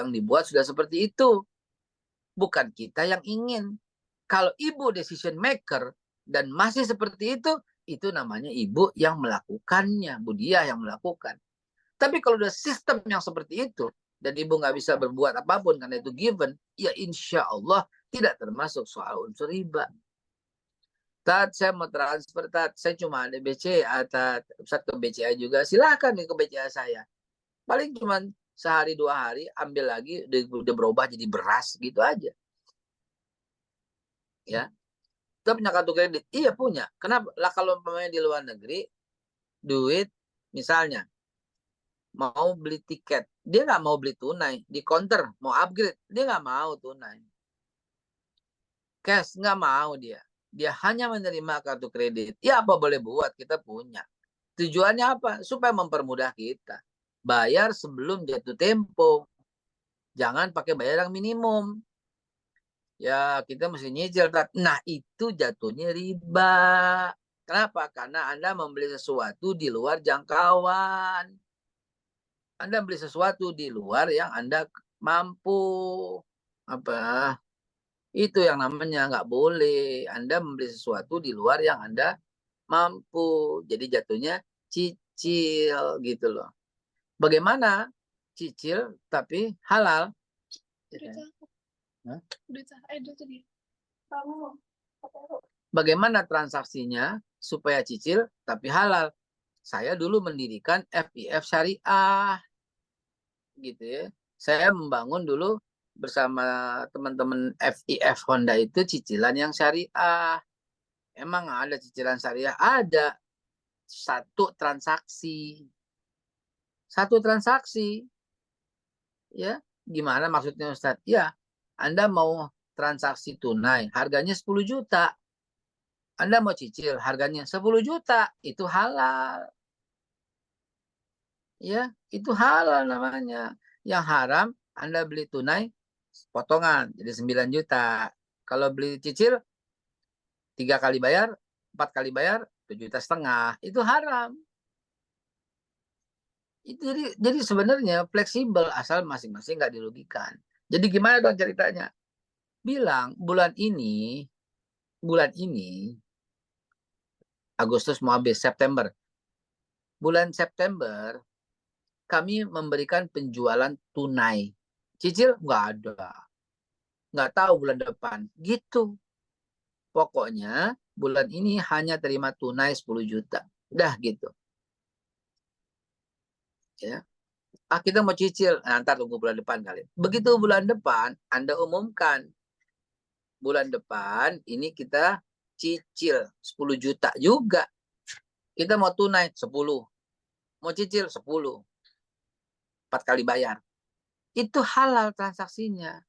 dibuat sudah seperti itu. Bukan kita yang ingin. Kalau ibu decision maker dan masih seperti itu namanya ibu yang melakukannya, Bu Diah yang melakukan. Tapi kalau udah sistem yang seperti itu, dan ibu nggak bisa berbuat apapun karena itu given, ya insya Allah tidak termasuk soal unsur riba. Tat, saya mau transfer, Tat. Saya cuma ada BCA, Tat. Ustaz ke BCA juga. Silahkan ke BCA saya. Paling cuma sehari 2 hari, ambil lagi, udah berubah jadi beras, gitu aja. Ya. Kita punya kartu kredit? Iya, punya. Kenapa? Lah kalau umpamanya di luar negeri, duit, misalnya, mau beli tiket. Dia nggak mau beli tunai. Di counter, mau upgrade. Dia nggak mau tunai. Cash, nggak mau dia. Dia hanya menerima kartu kredit. Ya apa boleh buat, kita punya. Tujuannya apa? Supaya mempermudah kita. Bayar sebelum jatuh tempo. Jangan pakai bayar yang minimum. Ya, kita mesti nyicil. Nah, itu jatuhnya riba. Kenapa? Karena Anda membeli sesuatu di luar jangkauan. Anda beli sesuatu di luar yang Anda mampu. Apa? Itu yang namanya nggak boleh. Anda membeli sesuatu di luar yang Anda mampu. Jadi jatuhnya cicil gitu loh. Bagaimana cicil tapi halal? Bagaimana transaksinya supaya cicil tapi halal? Saya dulu mendirikan FIF Syariah, gitu ya. Saya membangun dulu bersama teman-teman FIF Honda itu cicilan yang syariah. Emang ada cicilan syariah? Ada. Satu transaksi. Ya, gimana maksudnya Ustaz? Ya, Anda mau transaksi tunai, harganya 10 juta. Anda mau cicil, harganya 10 juta. Itu halal. Ya, itu halal namanya. Yang haram, Anda beli tunai, potongan, jadi 9 juta. Kalau beli cicil, 3 kali bayar, 4 kali bayar, 1,5 juta, itu haram. Itu jadi sebenarnya fleksibel asal masing-masing nggak dirugikan. Jadi gimana dong ceritanya? Bilang bulan ini Agustus mau habis, September. Bulan September kami memberikan penjualan tunai. Cicil nggak ada. Nggak tahu bulan depan. Gitu. Pokoknya bulan ini hanya terima tunai 10 juta. Udah gitu. Ya. Kita mau cicil. Nah, ntar tunggu bulan depan kali. Begitu bulan depan, Anda umumkan. Bulan depan ini kita cicil 10 juta juga. Kita mau tunai 10. Mau cicil 10. 4 kali bayar. Itu halal transaksinya.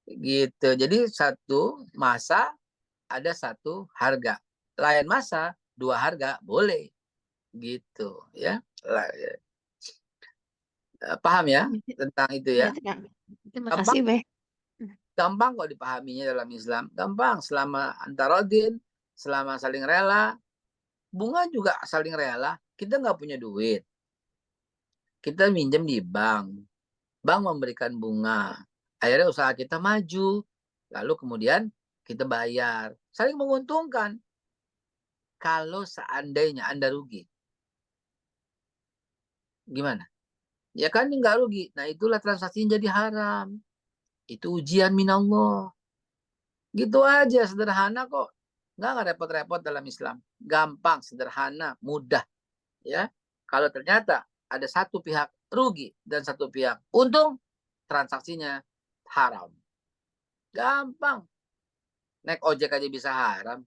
Gitu. Jadi satu masa ada satu harga. Lain masa 2 harga boleh. Gitu ya. Paham ya tentang itu ya? Terima kasih, Be. Gampang kok dipahaminya dalam Islam. Gampang selama antarodin, selama saling rela. Bunga juga saling rela. Kita nggak punya duit. Kita minjem di bank. Bank memberikan bunga. Akhirnya usaha kita maju. Lalu kemudian kita bayar. Saling menguntungkan. Kalau seandainya Anda rugi. Gimana? Ya kan nggak rugi. Nah itulah transaksinya jadi haram. Itu ujian minallah. Gitu aja, sederhana kok. Nggak repot-repot dalam Islam. Gampang, sederhana, mudah. Ya, kalau ternyata ada satu pihak rugi dan satu pihak untung, transaksinya haram. Gampang. Naik ojek aja bisa haram.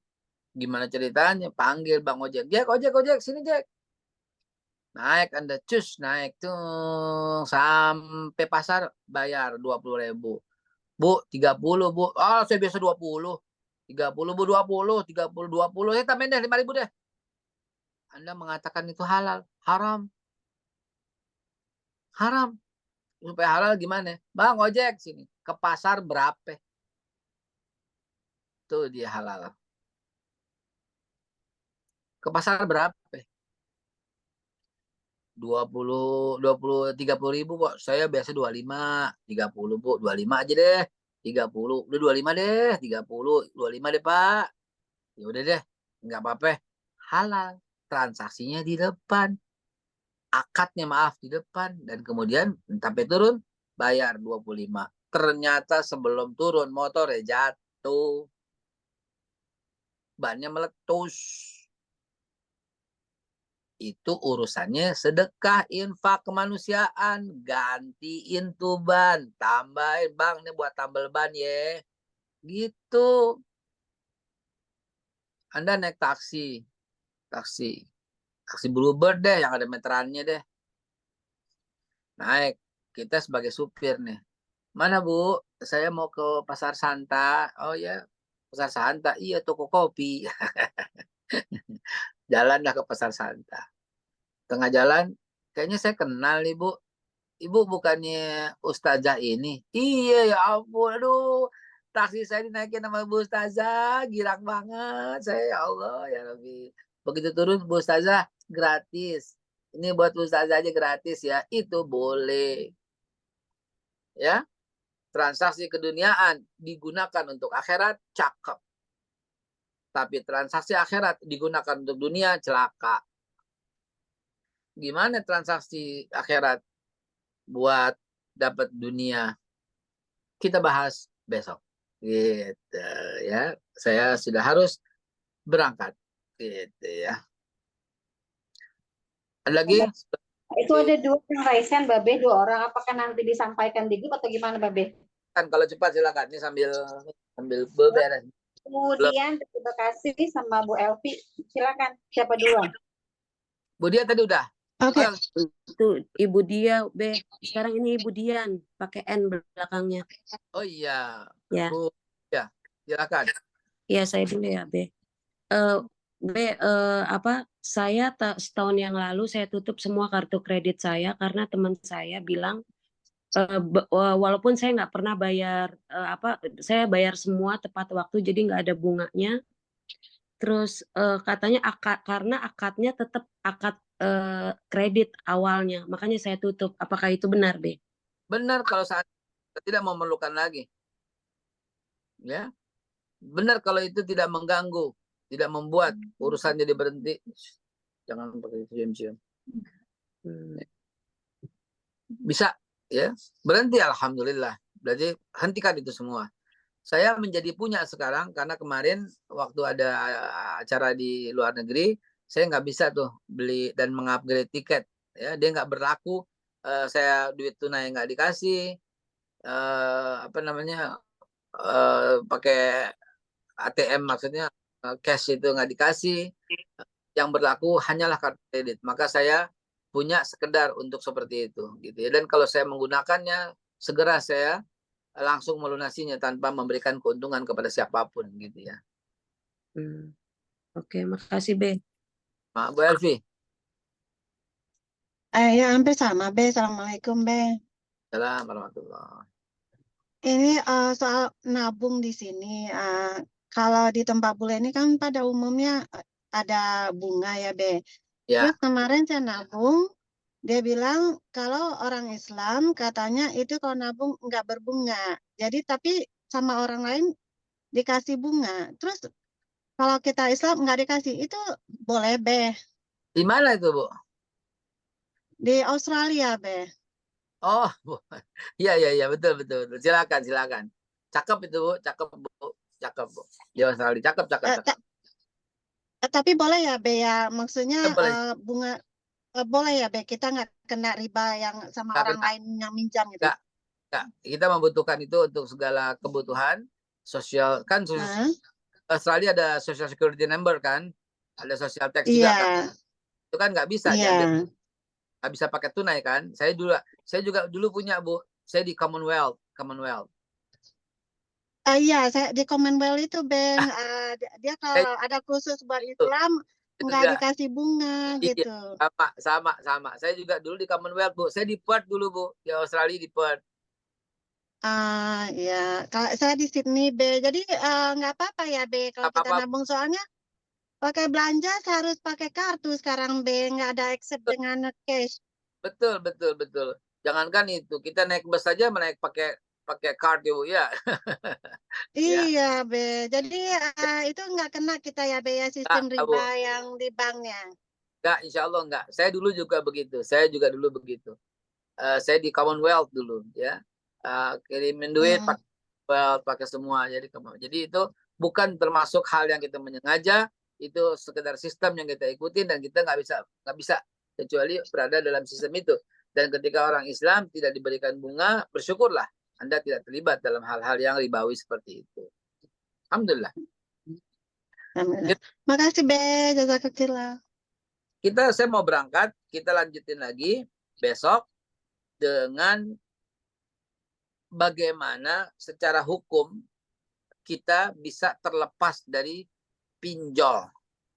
Gimana ceritanya? Panggil Bang Ojek. Jack, ojek, sini Jack. Naik Anda, naik tuh sampai pasar bayar 20.000. Bu, 30 Bu. Oh, saya biasa 20. 30 Bu, 20, 30, 20. Saya tambahin deh 5.000 deh. Anda mengatakan itu halal. Haram. Haram. Supaya halal gimana? Bang, ojek sini. Ke pasar berapa? Tuh dia halal. Ke pasar berapa? 20, 30.000 kok. Saya biasa 25, 30 Bu. 25 aja deh. 30. Udah 25 deh. 30. 25 deh Pak. Ya udah deh. Nggak apa-apa. Halal. Transaksinya di depan. Akadnya maaf di depan. Dan kemudian sampai turun bayar 25. Ternyata sebelum turun motornya jatuh. Bannya meletus. Itu urusannya sedekah, infak, kemanusiaan. Gantiin tuh ban. Tambahin, Bang, ini buat tambal ban ya. Gitu. Anda naik taksi. Taksi Bluebird deh, yang ada meterannya deh. Naik. Kita sebagai supir nih. Mana Bu? Saya mau ke Pasar Santa. Oh ya, Pasar Santa. Iya, toko kopi. Jalanlah ke Pasar Santa. Tengah jalan, kayaknya saya kenal nih Bu. Ibu bukannya Ustazah ini? Iya ya ampun, aduh. Taksi saya dinaikin sama Bu Ustazah, girang banget. Saya ya Allah ya Rabbi. Begitu turun Bu Ustazah, gratis. Ini buat Bu Ustazah aja gratis ya. Itu boleh. Ya. Transaksi keduniaan digunakan untuk akhirat, cakep. Tapi transaksi akhirat digunakan untuk dunia, celaka. Gimana transaksi akhirat buat dapat dunia? Kita bahas besok. Gitu ya. Saya sudah harus berangkat. Gitu ya. Ada lagi? Itu ada 2 yang raisen, Babe, 2 orang. Apakah nanti disampaikan di grup atau gimana, Babe? Kan kalau cepat silakan. Ini sambil beberes. Kemudian terima kasih sama Bu Elvi. Silakan. Siapa duluan? Bu Dia tadi udah. Oke. Itu Ibu Dia, B. Sekarang ini Ibu Dian, pakai N belakangnya. Oh iya. Ya. Bu, ya, silakan. Iya, saya dulu ya, B. B, saya setahun yang lalu saya tutup semua kartu kredit saya karena teman saya bilang walaupun saya nggak pernah bayar saya bayar semua tepat waktu, jadi nggak ada bunganya. Terus katanya karena akadnya tetap akad kredit awalnya, makanya saya tutup. Apakah itu benar, Be? Benar kalau saat kita tidak memerlukan lagi. Ya, benar kalau itu tidak mengganggu, tidak membuat urusan jadi berhenti. Jangan pakai cium-cium. Bisa ya berhenti, alhamdulillah. Berarti hentikan itu semua. Saya menjadi punya sekarang karena kemarin waktu ada acara di luar negeri, saya nggak bisa tuh beli dan mengupgrade tiket. Ya, dia nggak berlaku. Saya duit tunai nggak dikasih. Apa namanya? Pakai ATM maksudnya cash itu nggak dikasih. Yang berlaku hanyalah kartu kredit. Maka saya punya sekedar untuk seperti itu, gitu ya. Dan kalau saya menggunakannya, segera saya langsung melunasinya tanpa memberikan keuntungan kepada siapapun, gitu ya. Oke, makasih, Be. Bu Elvi. Ya hampir sama, Be. Assalamualaikum, Be. Assalamualaikum warahmatullahi. Ini soal nabung di sini. Kalau di tempat bule ini kan pada umumnya ada bunga ya, Be. Ya. Terus kemarin saya nabung, dia bilang kalau orang Islam katanya itu kalau nabung nggak berbunga. Jadi tapi sama orang lain dikasih bunga. Terus kalau kita Islam nggak dikasih, itu boleh, Be? Di mana itu, Bu? Di Australia, Be. Oh, Bu. Iya, betul. Silakan. Cakep itu, Bu. Cakep, Bu. Di Australia. Cakep. Tapi boleh ya, Be, ya? Maksudnya Boleh. bunga boleh ya, Be? Kita nggak kena riba yang sama Nggak orang kena. lain yang minjam gitu? Nggak. Kita membutuhkan itu untuk segala kebutuhan sosial. Kan Australia ada social security number kan? Ada social tax juga kan? Itu kan nggak bisa diambil. Nggak bisa pakai tunai kan? Saya juga dulu punya, Bu. Saya di Commonwealth. Iya, saya di Commonwealth itu, Bang. Dia kalau ada khusus buat Islam nggak dikasih bunga gitu. Sama. Saya juga dulu di Commonwealth, Bu. Saya di Perth dulu, Bu. Di Australia di Perth. Ya. Kalau saya di Sydney, Be. Jadi nggak apa-apa ya, Be, kalau kita nabung. Soalnya pakai belanja harus pakai kartu sekarang, Be. Nggak ada accept dengan cash. Betul. Jangankan itu, kita naik bus saja naik pakai card ya, Bu, ya. Iya, Be. Jadi itu nggak kena kita ya, Be, ya, sistem riba yang di banknya. Enggak, insya Allah enggak. Saya dulu juga begitu. Saya di Commonwealth dulu, ya. Kirimin duit pakai semua. Jadi itu bukan termasuk hal yang kita menyengaja. Itu sekedar sistem yang kita ikutin dan kita nggak bisa kecuali berada dalam sistem itu. Dan ketika orang Islam tidak diberikan bunga, bersyukurlah Anda tidak terlibat dalam hal-hal yang ribawi seperti itu. Alhamdulillah. Makasih, Be. Jazakallah. Saya mau berangkat, kita lanjutin lagi besok dengan bagaimana secara hukum kita bisa terlepas dari pinjol.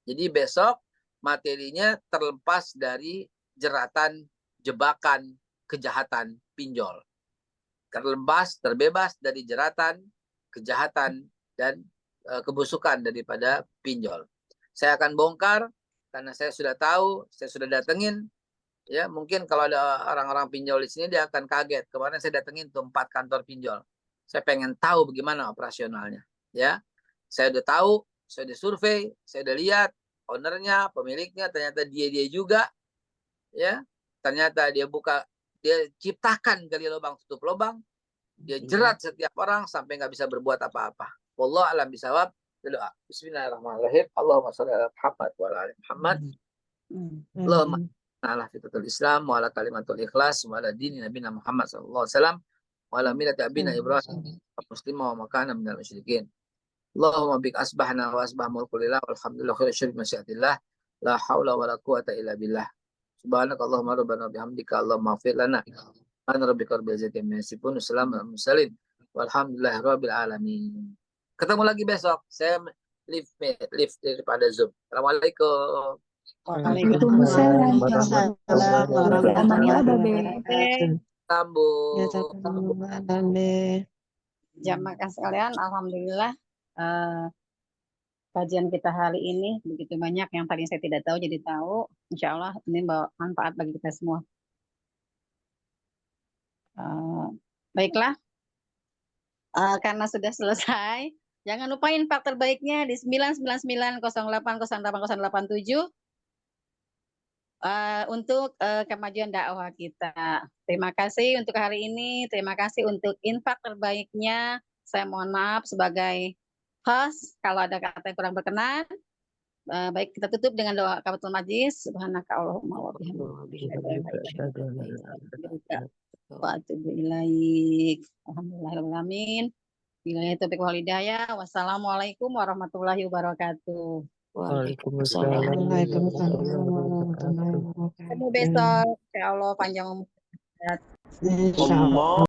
Jadi besok materinya terlepas dari jeratan jebakan kejahatan pinjol. Terbebas dari jeratan kejahatan dan kebusukan daripada pinjol. Saya akan bongkar karena saya sudah tahu, saya sudah datengin. Ya, mungkin kalau ada orang-orang pinjol di sini dia akan kaget. Kemarin saya datengin tuh 4 kantor pinjol. Saya pengen tahu bagaimana operasionalnya. Ya, saya udah tahu, saya udah survei, saya udah lihat ownernya, pemiliknya, ternyata dia juga. Ya, ternyata dia ciptakan gali lubang tutup lubang. Dia jerat setiap orang sampai nggak bisa berbuat apa-apa. Wallahu a'lam bishawab. Doa. Bismillahirrahmanirrahim. Allahumma shalli ala Muhammad wa ala ali Muhammad. Allahumma ala fitatul Islam wa ala kalimatul ikhlas wa ala dini nabina Muhammad sallallahu alaihi wasallam wa ala millati abina Ibrahim muslimah wa makana minal musyrikin. Allahumma bik asbahna wa asbah mulku lillah walhamdulillah khairu syirk masyiatillah la haula wa la quwata illa billah. Subhanaka Allahumma rabbana bihamdika Allahumma ighfir lana. Ana rabbika rabbil izzati amma yasifun. Wassalamu alal mursalin walhamdulillahi rabbil alamin. Ketemu lagi besok. Saya live daripada Zoom. Assalamualaikum. Waalaikumsalam warahmatullahi wabarakatuh. Sambung. Jamaah sekalian, alhamdulillah kajian kita hari ini. Begitu banyak yang tadi saya tidak tahu jadi tahu. Insya Allah ini bawa manfaat bagi kita semua. Baiklah, karena sudah selesai, jangan lupa infak terbaiknya di 999080887 untuk kemajuan dakwah kita. Terima kasih untuk hari ini. Terima kasih untuk infak terbaiknya. Saya mohon maaf sebagai host kalau ada kata yang kurang berkenan. Baik, kita tutup dengan doa kafaratul majlis. Subhanaka Allahumma wa bihamdika wa atubu ilaik. Alhamdulillahirabbil alamin. Billahi taufiq wal hidayah. Wassalamualaikum warahmatullahi wabarakatuh. Waalaikumsalam. Ketemu besok. Ya Allah panjang umur. Insya Allah.